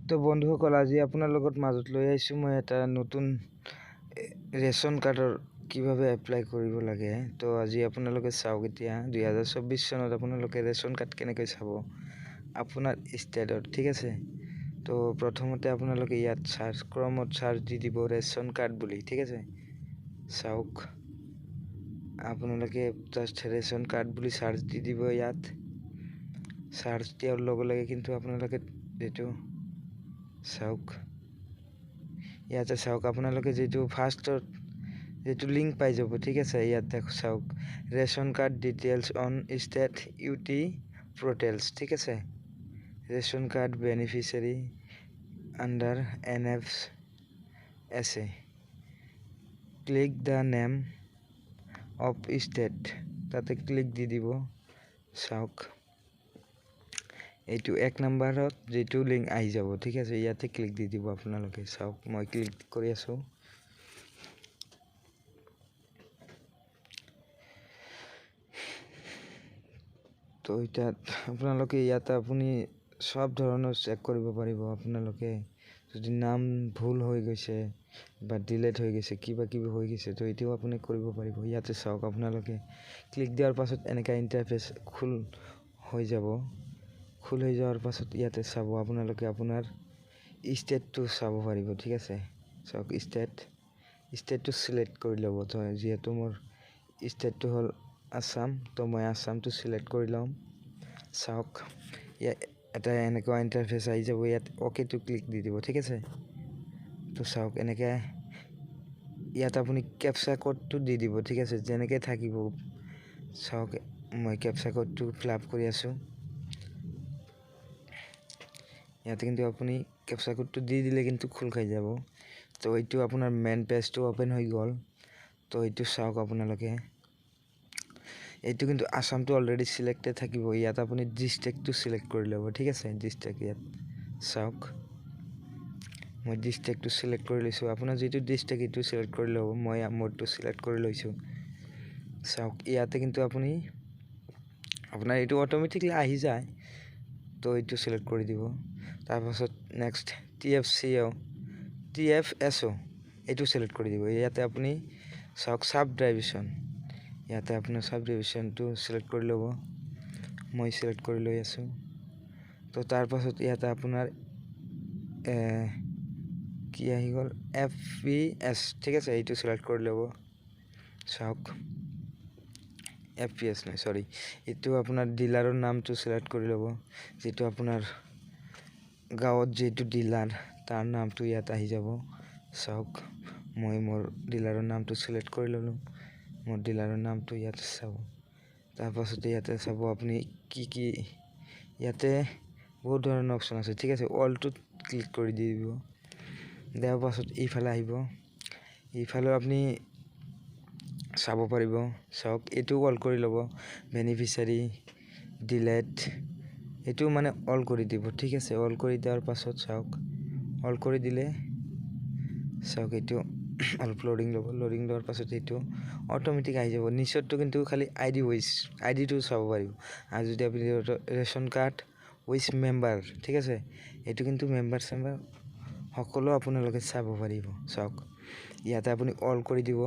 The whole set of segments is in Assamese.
তো বন্ধুসকল, আজি আপোনাৰ লগত মাজত লৈ আহিছোঁ মই এটা নতুন ৰেচন কাৰ্ডৰ কিভাৱে এপ্লাই কৰিব লাগে। তো আজি আপোনালোকে চাওক, এতিয়া 2024 চনত আপোনালোকে ৰেচন কাৰ্ড কেনেকৈ চাব আপোনাৰ ষ্টেটত, ঠিক আছে। তো প্ৰথমতে আপোনালোকে ইয়াত ক্ৰমত চাৰ্চ দি দিব ৰেচন কাৰ্ড বুলি, ঠিক আছে। চাওক, আপোনালোকে জাষ্ট ৰেচন কাৰ্ড বুলি চাৰ্চ দি দিব। ইয়াত চাৰ্চ দিয়াৰ লগে লগে কিন্তু আপোনালোকে যেটো চাওক, ইয়াতে চাওক, আপোনালোকে যেটো ফাৰ্ষ্টত যেটো লিংক পাই যাব, ঠিক আছে। ইয়াত দেখো চাওক, ration card details on state UT portals, ঠিক আছে। Ration card beneficiary under NFSA, click the name of state, তাতে ক্লিক দি দিব। চাওক, এইটো 1 নম্বৰত যেটো লিংক আহি যাব, ঠিক আছে। ইয়াতে ক্লিক দি দিব আপোনালোকে। চাওক, মই ক্লিক কৰি আছো। তো এটা আপোনালোকে ইয়াতে আপুনি সব ধৰণৰ চেক কৰিব পাৰিব। আপোনালোকে যদি নাম ভুল হৈ গৈছে বা ডিলিট হৈ গৈছে, কিবা হৈ গৈছে, তো এটাও আপুনি কৰিব পাৰিব। ইয়াতে চাওক, আপোনালোকে ক্লিক দিয়াৰ পাছত এনেকা ইন্টাৰফেস খোল হৈ যাব। খোল হৈ যাওয়াৰ পাছত ইয়াতে চাব, আপোনালোকে আপোনাৰ ষ্টেটটো চাব পাৰিব, ঠিক আছে। চাওক, ষ্টেটটো সিলেক্ট কৰি ল'ব। তো যেহেতু মোৰ ষ্টেটটো হ'ল আসাম, তো মই আসামটো সিলেক্ট কৰি ল'ম। চাওক, এটা এনেকুৱা ইন্টাৰফেস আহি যাব। ইয়াত ওকেটো ক্লিক দি দিব, ঠিক আছে। তো চাওক, এনেকৈ ইয়াত আপুনি কেপচা কোডটো দি দিব, ঠিক আছে, যেনেকৈ থাকিব। চাওক, মই কেপচা কোডটো ফিল আপ কৰি আছো। ইয়াতে কিন্তু আপুনি কেপচা কোডটো দি দিলে কিন্তু খোল খাই যাব। তো এইটো আপোনাৰ মেইন পেজটো ওপেন হৈ গ'ল। তো এইটো চাওক, আপোনালোকে এইটো কিন্তু আসামটো অলৰেডি সিলেক্টেড থাকিব। ইয়াত আপুনি ডিস্ট্ৰিক্টটো সিলেক্ট কৰি ল'ব, ঠিক আছে। ডিস্ট্ৰিক্ট ইয়াত চাওক, মই ডিস্ট্ৰিক্টটো সিলেক্ট কৰি লৈছোঁ। আপোনাৰ যেটো ডিস্ট্ৰিক্ট এইটো সিলেক্ট কৰি ল'ব। মই মোৰটো সিলেক্ট কৰি লৈছোঁ। চাওক, ইয়াতে কিন্তু আপুনি আপোনাৰ এইটো অটোমেটিকলি আহি যায়। তো এইটো সিলেক্ট কৰি দিব। তাৰপাছত নেক্সট TFSO এইটো সিলেক্ট কৰি দিব। ইয়াতে আপুনি চাওক, সাব ডিভিজন, ইয়াতে আপোনাৰ সাব ডিভিজনটো সিলেক্ট কৰি ল'ব। মই সিলেক্ট কৰি লৈ আছো। তো তাৰপাছত ইয়াতে আপোনাৰ কি আহি গ'ল, FPS, ঠিক আছে। এইটো সিলেক্ট কৰি ল'ব। চাওক, FPS নাই, সৰি, এইটো আপোনাৰ ডিলাৰৰ নামটো সিলেক্ট কৰি ল'ব। যেটো আপোনাৰ গাঁৱত যেটো ডিলাৰ, তাৰ নামটো ইয়াত আহি যাব। চাওক, মই মোৰ ডিলাৰৰ নামটো সিলেক্ট কৰি ল'লোঁ। মোৰ ডিলাৰৰ নামটো ইয়াত চাব। তাৰপাছত ইয়াতে চাব আপুনি কি ইয়াতে বহুত ধৰণৰ অপচন আছে, ঠিক আছে। অলটো ক্লিক কৰি দি দিব। দিয়াৰ পাছত এইফালে আহিব। এইফালে আপুনি চাব পাৰিব। চাওক, এইটো অল কৰি ল'ব। বেনিফিচিয়াৰী ডিলেট এইটো মানে অল কৰি দিব, ঠিক আছে। অল কৰি দিয়াৰ পাছত চাওক, অল কৰি দিলে চাওক, এইটো অলপ লোডিং ল'ব। লোডিং লোৱাৰ পাছত এইটো অটোমেটিক আহি যাব। নিচৰটো কিন্তু খালি আইডিটো চাব পাৰিব। আৰু যদি আপুনি ৰেচন কাৰ্ড উইথ মেম্বাৰ, ঠিক আছে, এইটো কিন্তু মেম্বাৰ সকলো আপোনালোকে চাব পাৰিব। চাওক, ইয়াতে আপুনি অল কৰি দিব।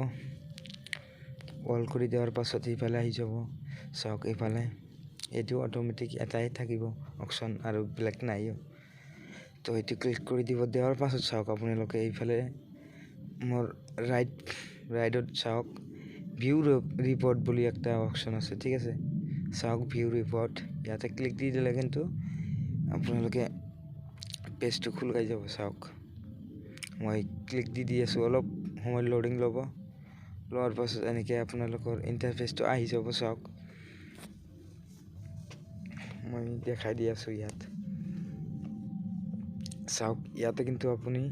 অল কৰি দিয়াৰ পাছত এইফালে আহি যাব। চাওক, এইফালে এইটো অটোমেটিক এটাই থাকিব অপচন, আৰু বেলেগ নাই। তো এইটো ক্লিক কৰি দিব। দিয়াৰ পাছত চাওক, আপোনালোকে এইফালে মোৰ ৰাইটত চাওক, ভিউ ৰিপৰ্ট বুলি একটা অপচন আছে, ঠিক আছে। চাওক, ভিউ ৰিপৰ্ট, ইয়াতে ক্লিক দি দিলে কিন্তু আপোনালোকে পেজটো খোল খাই যাব। চাওক, মই ক্লিক দি আছো। অলপ সময় লোডিং ল'ব। লোৱাৰ পাছত এনেকৈ আপোনালোকৰ ইন্টাৰফেসটো আহি যাব। চাওক, মই দেখাই দি আছো। ইয়াত চাওক, ইয়াতে কিন্তু আপুনি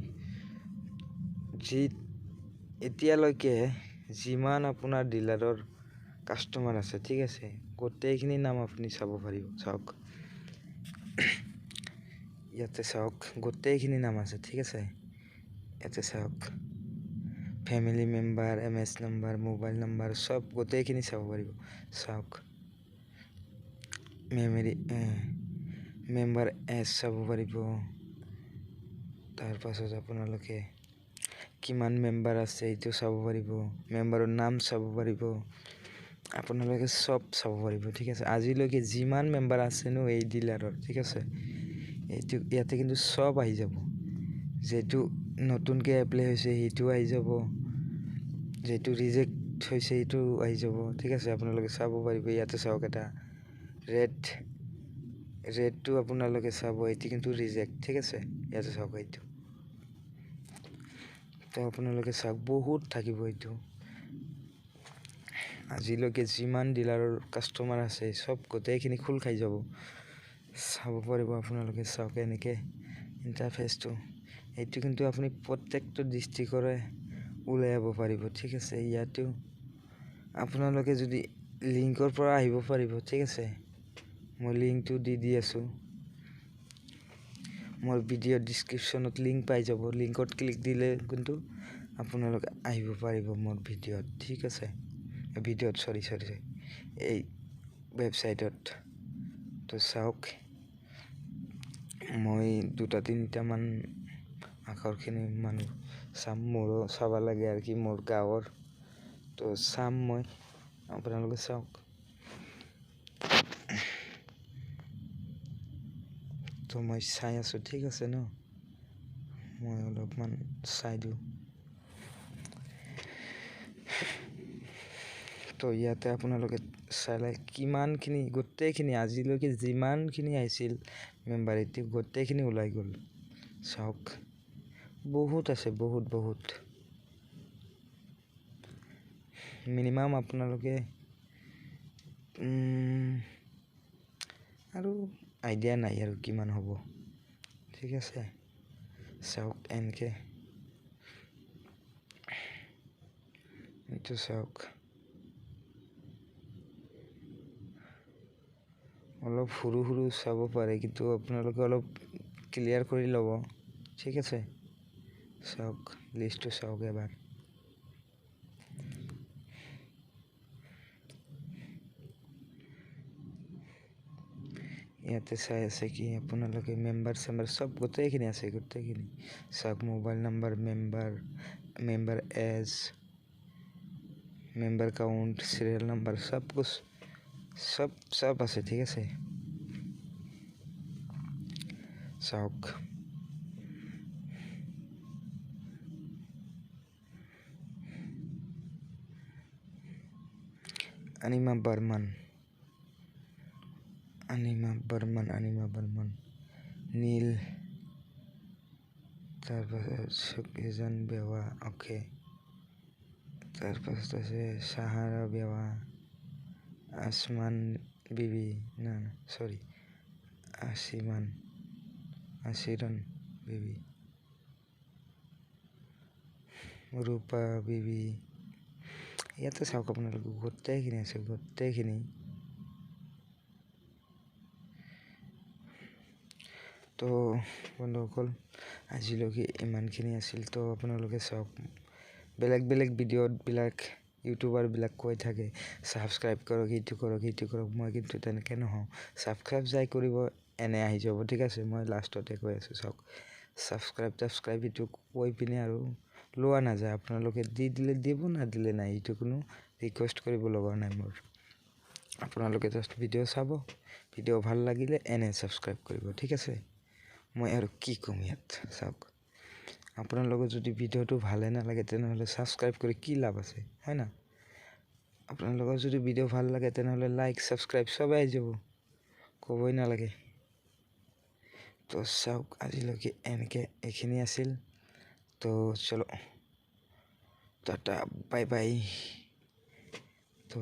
এতিয়ালৈকে যিমান আপোনাৰ ডিলাৰৰ কাস্টমাৰ আছে, ঠিক আছে, গোটেইখিনি নাম আপুনি চাব পাৰিব। চাওক, ইয়াতে চাওক, গোটেইখিনি নাম আছে, ঠিক আছে। ইয়াতে চাওক, family member, MS number, mobile number, সব গোটেইখিনি চাব পাৰিব। চাওক, মেম্বাৰ চাব পাৰিব। তাৰ পাছত আপোনালোকে কিমান মেম্বাৰ আছে এইটো চাব পাৰিব, মেম্বাৰৰ নাম চাব পাৰিব, আপোনালোকে চব চাব পাৰিব। ঠিক আছে, আজিলৈকে যিমান মেম্বাৰ আছে ন এই ডিলাৰৰ, ঠিক আছে, এইটো ইয়াতে কিন্তু চব আহি যাব। যিটো নতুনকৈ এপ্লাই হৈছে সেইটো আহি যাব, যিটো ৰিজেক্ট হৈছে সেইটো আহি যাব। ঠিক আছে, আপোনালোকে চাব পাৰিব। ইয়াতে চাওক এটা ৰেডটো আপোনালোকে চাব, এইটো কিন্তু ৰিজেক্ট। ঠিক আছে, ইয়াতে চাওক এইটো, তো আপোনালোকে চাওক বহুত থাকিব এইটো। আজিলৈকে যিমান ডিলাৰৰ কাষ্টমাৰ আছে চব গোটেইখিনি খোল খাই যাব, চাব পাৰিব আপোনালোকে। চাওক এনেকৈ ইণ্টাৰফেচটো, এইটো কিন্তু আপুনি প্ৰত্যেকটো ডিষ্ট্ৰিক্টৰে ওলাই আহিব পাৰিব। ঠিক আছে, ইয়াতেও আপোনালোকে যদি লিংকৰ পৰা আহিব পাৰিব। ঠিক আছে, মই লিংকটো দি আছোঁ, মোৰ ভিডিঅ' ডিছক্ৰিপশ্যনত লিংক পাই যাব। লিংকত ক্লিক দিলে কিন্তু আপোনালোকে আহিব পাৰিব মোৰ ভিডিঅ'ত। ঠিক আছে, ভিডিঅ'ত চৰি এই ৱেবছাইটত। তো চাওক, মই 2-3টামান আখৰখিনি মানুহ চাম, মোৰো চাব লাগে আৰু কি মোৰ গাঁৱৰ। তো চাম মই, আপোনালোকে চাওক। তো মই চাই আছোঁ। ঠিক আছে ন, মই অলপমান চাই দিওঁ। তো ইয়াতে আপোনালোকে চালে কিমানখিনি, গোটেইখিনি আজিলৈকে যিমানখিনি আহিছিল মেম্বাৰ, এতিয়া গোটেইখিনি ওলাই গ'ল। চাওক, বহুত আছে, বহুত মিনিমাম আপোনালোকে আৰু আইডিয়া নাই আৰু কিমান হ'ব। ঠিক আছে, চাওক এনেকৈ এইটো চাওক, অলপ সৰু চাব পাৰে, কিন্তু আপোনালোকে অলপ ক্লিয়াৰ কৰি ল'ব। ঠিক আছে, চাওক লিষ্টটো চাওক এবাৰ। ইয়াতে চাই আছে কি আপোনালোকে মেম্বাৰ চেম্বাৰ চব গোটেইখিনি আছে, গোটেইখিনি চাওক। Mobile number, member age, member count, serial number, চব আছে। ঠিক আছে, চাওক। অনিমা বৰ্মন, নীল, তাৰপাছত সুকীজন বেৱা, অ'কে। তাৰপাছত আছে চাহাৰা বেৱা, আসমান বিবি, আছিৰণ বিবি, ৰূপা বিবি। ইয়াতে চাওক আপোনালোকে গোটেইখিনি আছে, গোটেইখিনি। তো বন্ধুসকল, আজিলৈকে ইমানখিনি আছিল। তো আপোনালোকে চাওক, বেলেগ ভিডিঅ'বিলাক ইউটিউবাৰবিলাক কৈ থাকে ছাবস্ক্ৰাইব কৰক, ইটো কৰক। মই কিন্তু তেনেকৈ নহওঁ। ছাবস্ক্ৰাইব যাই কৰিব এনে আহি যাব। ঠিক আছে, মই লাষ্টতে কৈ আছোঁ, চাওক। ছাবস্ক্ৰাইব এইটো কৈ পিনে আৰু লোৱা নাযায়। আপোনালোকে দি দিলে দিব, নাদিলে নাই। এইটো কোনো ৰিকুৱেষ্ট কৰিব লগা নাই মোৰ। আপোনালোকে জাষ্ট ভিডিঅ' চাব, ভিডিঅ' ভাল লাগিলে এনে ছাবস্ক্ৰাইব কৰিব। ঠিক আছে, মই আৰু কি ক'ম ইয়াত। চাওক, আপোনালোকৰ যদি ভিডিঅ'টো ভালে নালাগে তেনেহ'লে ছাবস্ক্ৰাইব কৰি কি লাভ আছে, হয় না? আপোনালোকৰ যদি ভিডিঅ' ভাল লাগে তেনেহ'লে লাইক, ছাবস্ক্ৰাইব চবেই আহি যাব, ক'বই নালাগে। তো চাওক, আজিলৈকে এনেকৈ এইখিনি আছিল। তো চলো, টাটা, বাই বাই। তো